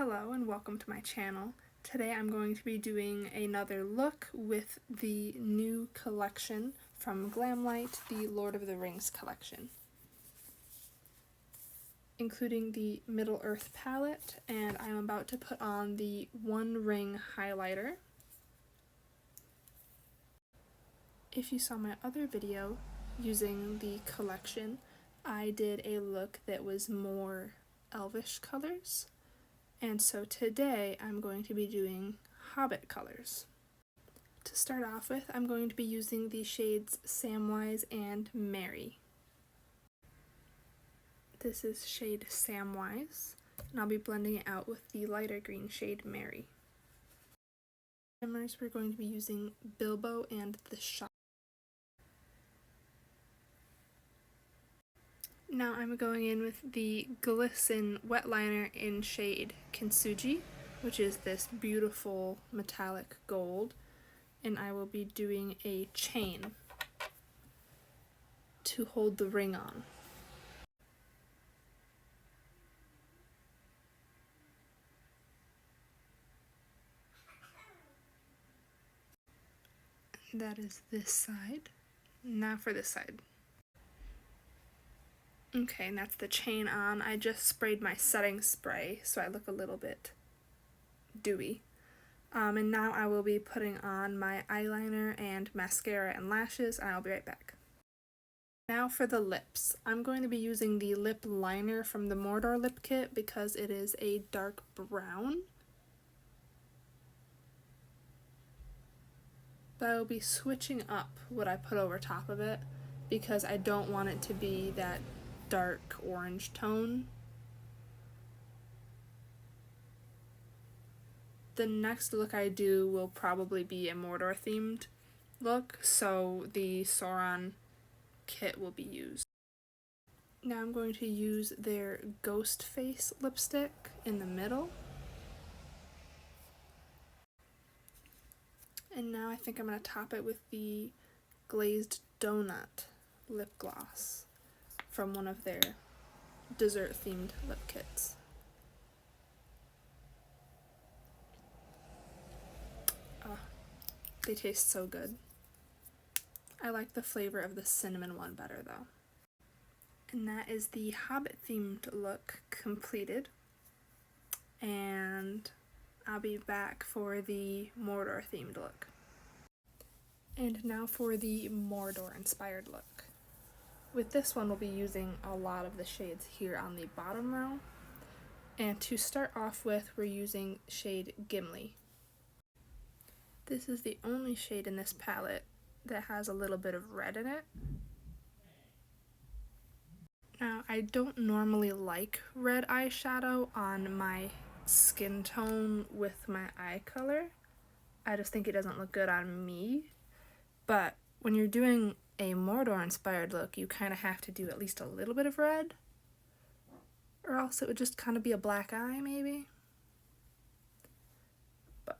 Hello and welcome to my channel. Today I'm going to be doing another look with the new collection from Glamlite, the Lord of the Rings collection, including the Middle Earth palette, and I'm about to put on the One Ring highlighter. If you saw my other video using the collection, I did a look that was more elvish colors. And so today I'm going to be doing Hobbit colors. To start off with, I'm going to be using the shades Samwise and Merry. This is shade Samwise, and I'll be blending it out with the lighter green shade Merry. Shimmers, we're going to be using Bilbo and the Shop. Now I'm going in with the Glisten wet liner in shade Kintsugi, which is this beautiful metallic gold, and I will be doing a chain to hold the ring on. That is this side. Now for this side. Okay, and that's the chain on. I just sprayed my setting spray, so I look a little bit dewy. And now I will be putting on my eyeliner and mascara and lashes, and I'll be right back. Now for the lips. I'm going to be using the lip liner from the Mordor lip kit because it is a dark brown. But I will be switching up what I put over top of it because I don't want it to be that dark orange tone. The next look I do will probably be a Mordor themed look, so the Sauron kit will be used. Now I'm going to use their Ghost Face lipstick in the middle. And now I think I'm going to top it with the Glazed Donut lip gloss from one of their dessert themed lip kits. Oh, they taste so good. I like the flavor of the cinnamon one better though. And that is the Hobbit themed look completed. And I'll be back for the Mordor themed look. And now for the Mordor inspired look. With this one, we'll be using a lot of the shades here on the bottom row. And to start off with, we're using shade Gimli. This is the only shade in this palette that has a little bit of red in it. Now, I don't normally like red eyeshadow on my skin tone with my eye color. I just think it doesn't look good on me. But when you're doing a Mordor inspired look, you kind of have to do at least a little bit of red, or else it would just kind of be a black eye maybe. But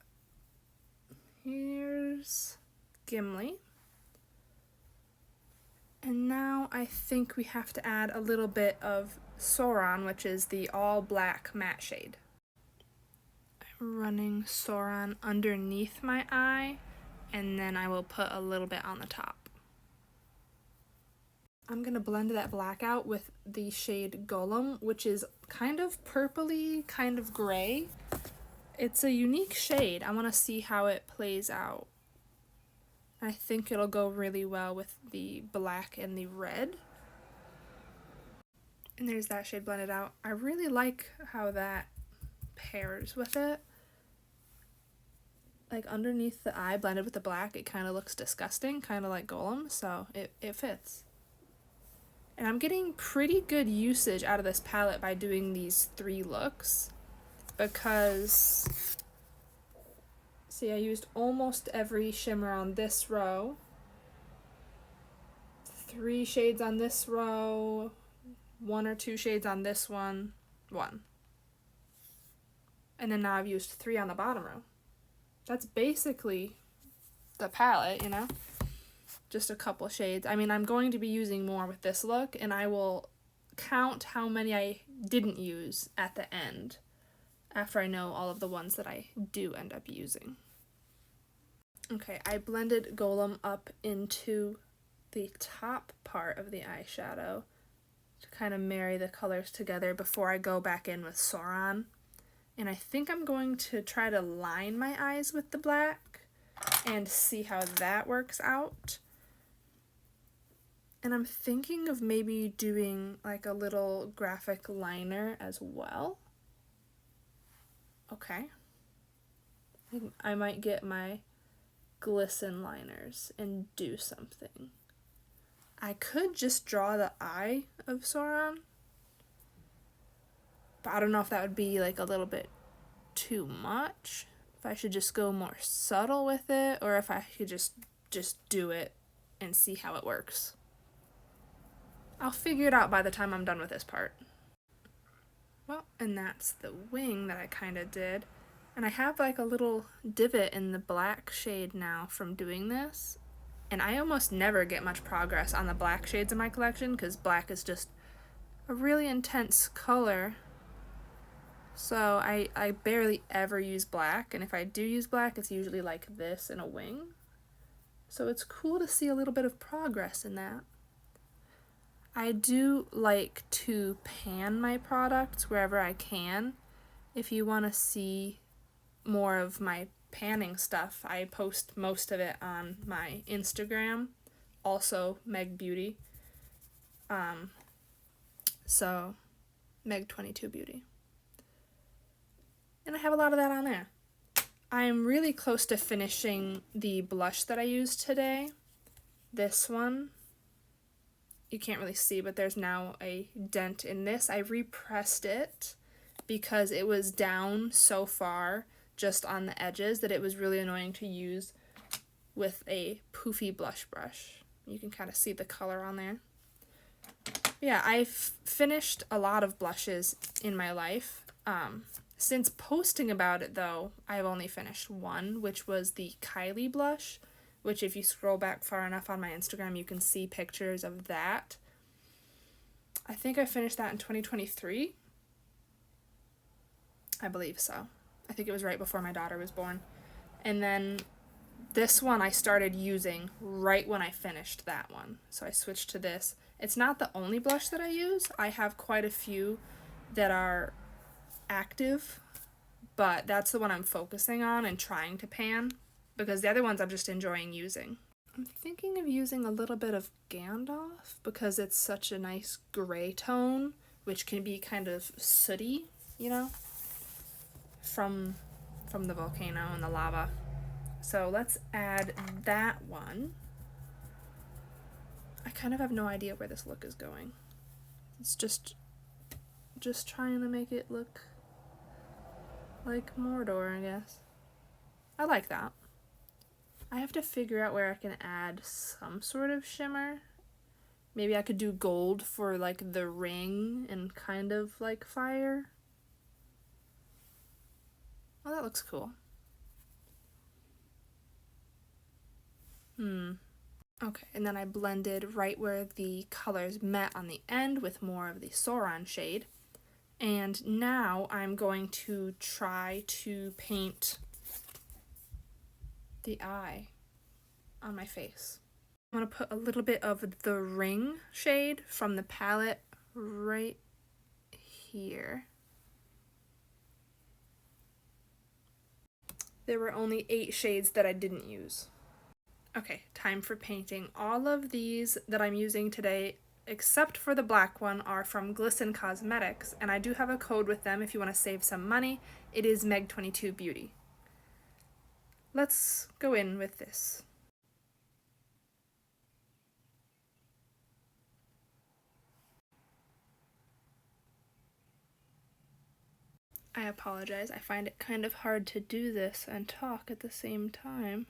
here's Gimli. And now I think we have to add a little bit of Sauron, which is the all black matte shade. I'm running Sauron underneath my eye, and then I will put a little bit on the top. I'm going to blend that black out with the shade Golem, which is kind of purpley, kind of gray. It's a unique shade. I want to see how it plays out. I think it'll go really well with the black and the red. And there's that shade blended out. I really like how that pairs with it. Like underneath the eye, blended with the black, it kind of looks disgusting, kind of like Golem, so it fits. And I'm getting pretty good usage out of this palette by doing these 3 looks because, see, I used almost every shimmer on this row, 3 shades on this row, 1 or 2 shades on this one, 1. And then now I've used 3 on the bottom row. That's basically the palette, you know? Just a couple shades. I mean, I'm going to be using more with this look, and I will count how many I didn't use at the end. after I know all of the ones that I do end up using. Okay, I blended Golem up into the top part of the eyeshadow to kind of marry the colors together before I go back in with Sauron. And I think I'm going to try to line my eyes with the black and see how that works out. And I'm thinking of maybe doing like a little graphic liner as well. Okay. I might get my glisten liners and do something. I could just draw the eye of Sauron, but I don't know if that would be like a little bit too much. If I should just go more subtle with it, or if I could just do it and see how it works. I'll figure it out by the time I'm done with this part. Well, and that's the wing that I kind of did. And I have like a little divot in the black shade now from doing this. And I almost never get much progress on the black shades in my collection because black is just a really intense color. So I barely ever use black, and if I do use black, it's usually like this in a wing. So it's cool to see a little bit of progress in that. I do like to pan my products wherever I can. If you want to see more of my panning stuff, I post most of it on my Instagram, also Meg Beauty. So Meg22 Beauty. And I have a lot of that on there. I'm really close to finishing the blush that I used today. This one. You can't really see, but there's now a dent in this. I repressed it because it was down so far just on the edges that it was really annoying to use with a poofy blush brush. You can kind of see the color on there. Yeah, I've finished a lot of blushes in my life. Since posting about it, though, I've only finished one, which was the Kylie blush, which if you scroll back far enough on my Instagram, you can see pictures of that. I think I finished that in 2023. I believe so. I think it was right before my daughter was born. And then this one I started using right when I finished that one. So I switched to this. It's not the only blush that I use. I have quite a few that are active, but that's the one I'm focusing on and trying to pan because the other ones I'm just enjoying using. I'm thinking of using a little bit of Gandalf because it's such a nice gray tone, which can be kind of sooty, you know, from the volcano and the lava. So let's add that one. I kind of have no idea where this look is going. It's just trying to make it look like Mordor, I guess. I like that. I have to figure out where I can add some sort of shimmer. Maybe I could do gold for like the ring and kind of like fire. Oh, that looks cool. Okay, and then I blended right where the colors met on the end with more of the Sauron shade. And now I'm going to try to paint the eye on my face. I'm going to put a little bit of the ring shade from the palette right here. There were only 8 shades that I didn't use. Okay, time for painting. All of these that I'm using today, except for the black one, are from Glisten Cosmetics, and I do have a code with them if you want to save some money. It is Meg22 Beauty. Let's go in with this. I apologize. I find it kind of hard to do this and talk at the same time.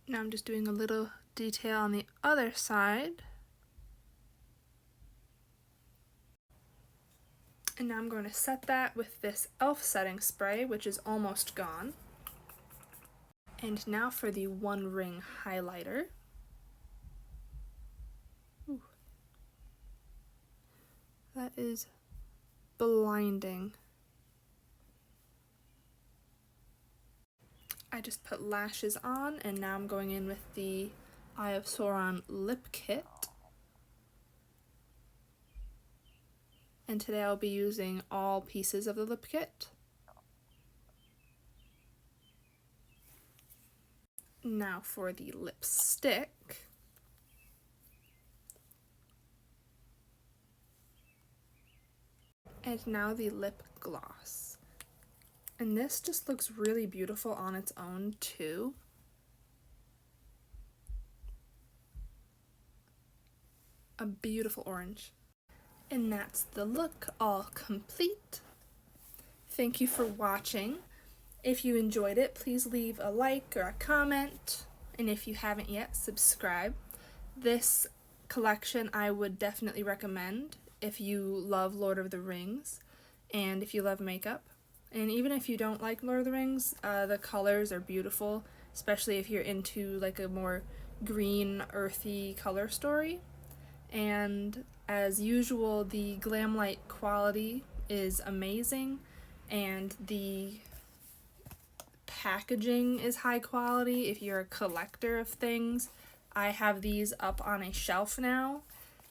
Now I'm just doing a little detail on the other side. And now I'm going to set that with this e.l.f. setting spray, which is almost gone. And now for the One Ring highlighter. Ooh. That is blinding. I just put lashes on, and now I'm going in with the Eye of Sauron lip kit. And today I'll be using all pieces of the lip kit. Now for the lipstick. And now the lip gloss. And this just looks really beautiful on its own too. A beautiful orange. And that's the look all complete. Thank you for watching. If you enjoyed it, please leave a like or a comment. And if you haven't yet, subscribe. This collection I would definitely recommend if you love Lord of the Rings and if you love makeup. And even if you don't like Lord of the Rings, the colors are beautiful, especially if you're into like a more green, earthy color story. And as usual, the glamlite quality is amazing, and the packaging is high quality if you're a collector of things. I have these up on a shelf now,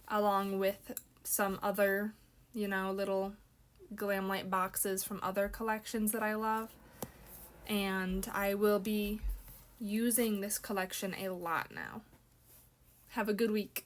along with some other, little glamlite boxes from other collections that I love. And I will be using this collection a lot now. Have a good week.